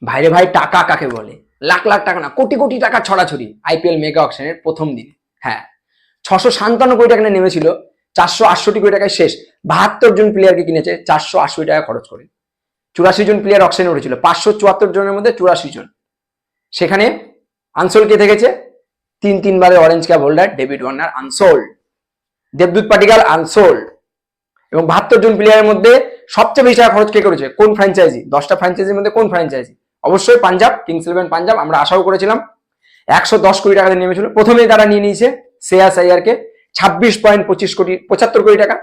ভাইরে ভাই, টাকা কাকে বলে? লাখ লাখ টাকা না, কোটি কোটি টাকা ছড়াছড়ি আইপিএল মেগা অকশনের প্রথম দিন। হ্যাঁ, 657 কোটি টাকা নেমেছিল, 468 কোটি টাকায় শেষ। 72 জন প্লেয়ারকে কিনেছে 480 টাকা খরচ করে। 84 জন প্লেয়ার অকশনে উঠেছিল, 574 জনের মধ্যে 84 জন। সেখানে আনসোল কে থেকেছে? তিনবারের orange cap holder David Warner unsold, দেবদূত পাটিকাল আনসোল্ড। এবং 72 জন প্লেয়ারের মধ্যে সবচেয়ে বেশি টাকা খরচ কে করেছে? কোন ফ্র্যাঞ্চাইজি? 10টা ফ্র্যাঞ্চাইজির মধ্যে কোন ফ্র্যাঞ্চাইজি? অবশ্যই পাঞ্জাব, কিংস ইলেভেন পাঞ্জাব। আমরা আশাও করেছিলাম। 110 কোটি টাকা দিয়ে নেমেছিল। প্রথমেই তারা নিয়ে নিয়েছে শ্রেয়াস আইয়ারকে 26.25 কোটি 75 কোটি টাকা,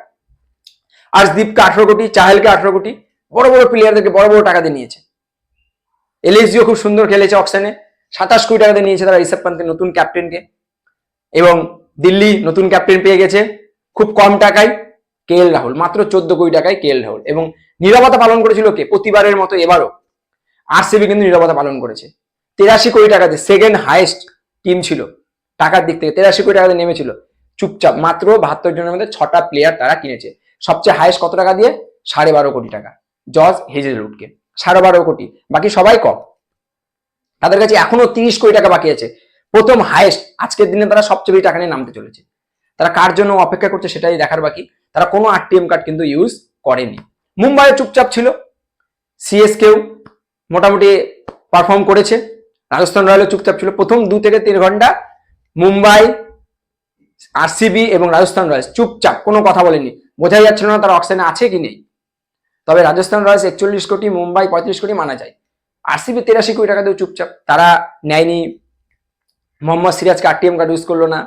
আর্শদীপকে 18 কোটি, চাহেলকে 18 কোটি। বড় বড় প্লেয়ারদেরকে বড় বড় টাকা দিয়ে নিয়েছে। এলএসজিও খুব সুন্দর খেলেছে অকশনে, 27 কোটি টাকা দিয়ে নিয়েছে তারা ঋষভ পান্তের নতুন ক্যাপ্টেনকে। এবং দিল্লি নতুন ক্যাপ্টেন পেয়ে গেছে খুব কম টাকায়, কেএল রাহুল। মাত্র 14 কোটি টাকায় কেএল রাহুল। এবং নীরবতা পালন করেছিল কে? প্রতিবারের মতো এবারও আরসিবি কিন্তু নীরবতা পালন করেছে। 83 কোটি টাকাতে সেকেন্ড হাইয়েস্ট টিম ছিল টাকার দিক থেকে, 83 কোটি টাকাতে নেমেছিল চুপচাপ। মাত্র 72 জনের মধ্যে 6টা প্লেয়ার তারা কিনেছে। সবচেয়ে হাইয়েস্ট কত টাকা দিয়ে? 12.5 কোটি টাকা, জর্জ হেজেলউডকে 12.5 কোটি। বাকি সবাই কম। তাদের কাছে এখনো 30 কোটি টাকা বাকি আছে। প্রথম হাইয়েস্ট, আজকের দিনে তারা সবচেয়ে বেশি টাকা নিয়ে নামতে চলেছে। তারা কার জন্য অপেক্ষা করছে সেটাই দেখার বাকি। তারা কোনো আরটিএম কার্ড কিন্তু ইউজ করেনি। মুম্বাই চুপচাপ ছিল, সিএসকেও মোটামুটি পারফর্ম করেছে, রাজস্থান রয়্যালও চুপচাপ ছিল। প্রথম 2 থেকে 3 ঘন্টা মুম্বাই, আরসিবি এবং রাজস্থান রয়্যালস চুপচাপ, কোনো কথা বলেনি। বোঝাই যাচ্ছিল না তারা অকশনে আছে কি নেই। তবে রাজস্থান রয়্যালস 41 কোটি, মুম্বাই 35 কোটি মানা যায়। আরসিবি 83 কোটি টাকা দিয়ে চুপচাপ। তারা নেয়নি, মোহাম্মদ সিরাজকে আরটিএম কার্ড ইউজ করলো না।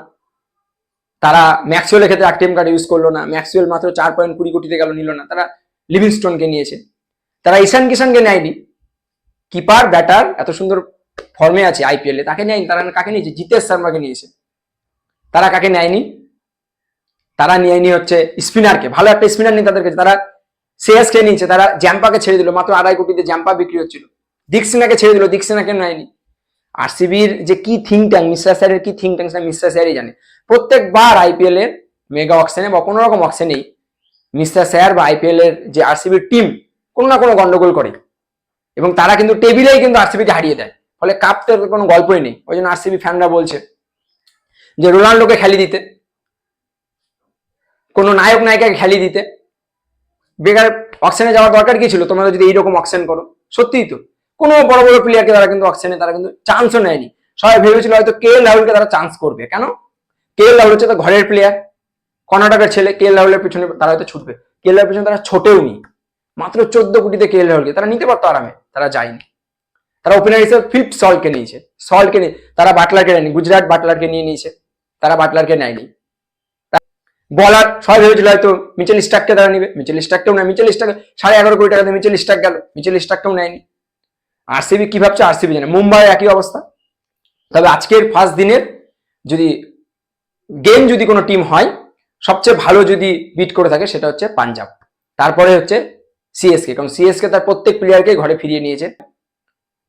তারা ম্যাক্সওয়েলের ক্ষেত্রে আরটিএম কার্ড ইউজ করলো না। ম্যাক্সওয়েল মাত্র 4.20 কোটিতে গেল, নিল না। তারা লিভিংস্টোনকে নিয়েছে। তারা ঈশান কিষানকে নেয়নি। কিপার ব্যাটার এত সুন্দর ফর্মে আছে আইপিএল এ, তাকে নেয়নি। তারা কাকে নিয়েছে? জিতেশ শর্মাকে নিয়েছে। তারা কাকে নেয়নি? তারা নিয়েনি হচ্ছে স্পিনারকে। ভালো একটা স্পিনার নেই তাদের কাছে। তারা শ্রেয়াসকে নিয়েছে। তারা জ্যাম্পাকে ছেড়ে দিল, মাত্র 2.5 কোটিতে জ্যাম্পা বিক্রি হচ্ছিল। দীক্ষিণাকে ছেড়ে দিল, দীক্ষিণাকে নেয়নি। আরসিবির যে কি থিঙ্ক ট্যাঙ্ক, মিশ্রা স্যারের কি থিঙ্ক ট্যাঙ্ক, মিশ্রা স্যারই জানে। প্রত্যেকবার আইপিএল এর মেগা অকশনে বা কোনো রকম অকশনেই মিশ্রা স্যার বা আইপিএল এর যে আরসিবির টিম কোনো না কোনো গন্ডগোল করে। এবং তারা কিন্তু টেবিলেই কিন্তু আরসিবিকে হারিয়ে দেয়। ফলে কাপতে কোনো গল্পই নেই। ওই জন্য আরসিবি ফ্যানরা বলছে যে রোনাল্ডোকে খেলি দিতে, কোনো নায়ক নায়িকাকে খেলি দিতে। বেকার অকশনে যাওয়ার দরকার কি ছিল? তোমরা যদি এইরকম অকশন করো। সত্যিই তো কোনো বড় বড় প্লেয়ারকে তারা কিন্তু অকশনে তারা কিন্তু চান্সও নেয়নি। সবাই ভেবেছিল হয়তো কেএল রাহুলকে তারা চান্স করবে। কেন? কেএল রাহুল হচ্ছে তো ঘরের প্লেয়ার, কর্ণাটকের ছেলে। কেএল রাহুলের পিছনে তারা হয়তো ছুটবে। কেএল রাহুলের পিছনে তারা ছোটেও নি। মাত্র 14 কোটিতে কেএল রাহুলকে তারা নিতে পারতো আরামে, তারা যায়নি। তারা ওপেনার হিসেবে ফিফথ সল্টকে নিয়েছে। সল্টকে নিয়ে তারা বাটলারকে নেয়নি। গুজরাট বাটলারকে নিয়ে নিয়েছে, তারা বাটলারকে নেয়নি। বলার সবাই ভেবেছিল হয়তো মিচেল স্টার্ককে তারা নিবে। মিচেল স্টার্ককেও নেয়। মিচেল স্টার্ক 11.5 কোটি টাকা দিয়ে মিচেল স্টার্ক গেল, মিচেল স্টার্ককেও নেয়নি। আরসিবি কি ভাবছে আরসিবি জানে। মুম্বাই একই অবস্থা। তবে আজকের ফার্স্ট দিনের যদি গেম যদি কোনো টিম হয়, সবচেয়ে ভালো যদি বিট করে থাকে সেটা হচ্ছে পাঞ্জাব, তারপরে হচ্ছে সিএসকে। কারণ সিএসকে তার প্রত্যেক প্লেয়ারকে ঘরে ফিরিয়ে নিয়েছে।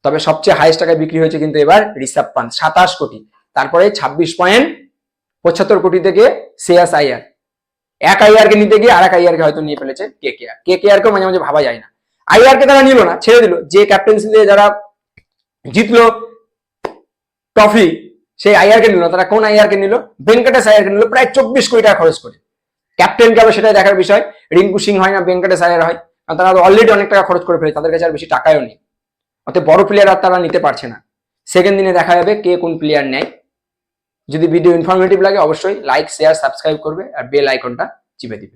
তবে সবচেয়ে হাইয়েস্ট টাকায় বিক্রি হয়েছে কিন্তু এবার ঋষভ পান্ত, 27 কোটি। তারপরে 26.75 কোটি থেকে শ্রেয়াস আইয়ার। এক আইয়ারকে নিতে গিয়ে আর এক আইয়ারকে হয়তো নিয়ে ফেলেছে কেকেআর। কেকেআরকেও মাঝে মাঝে ভাবা যায় না। আইয়ারকে তারা নিল না, ছেড়ে দিল। যে ক্যাপ্টেন্সি দিয়ে যারা জিতলো ট্রফি, সেই আইয়ারকে নিল। তারা কোন আইয়ারকে নিল? ভেঙ্কটেশ আইয়ারকে নিল, প্রায় 24 কোটি টাকা খরচ করে। ক্যাপ্টেনকে আবার সেটাই দেখার বিষয়, রিঙ্কু সিং হয় না ভেঙ্কটেশ আইয়ার হয়। কারণ তারা অলরেডি অনেক টাকা খরচ করে ফেলে, তাদের কাছে আর বেশি টাকাও নেই। অতএব বড় প্লেয়ার আর তারা নিতে পারছে না। সেকেন্ড দিনে দেখা যাবে কে কোন প্লেয়ার নেয়। যদি ভিডিও ইনফরমেটিভ লাগে অবশ্যই লাইক, শেয়ার, সাবস্ক্রাইব করবে আর বেল আইকনটা চিপে দিবে।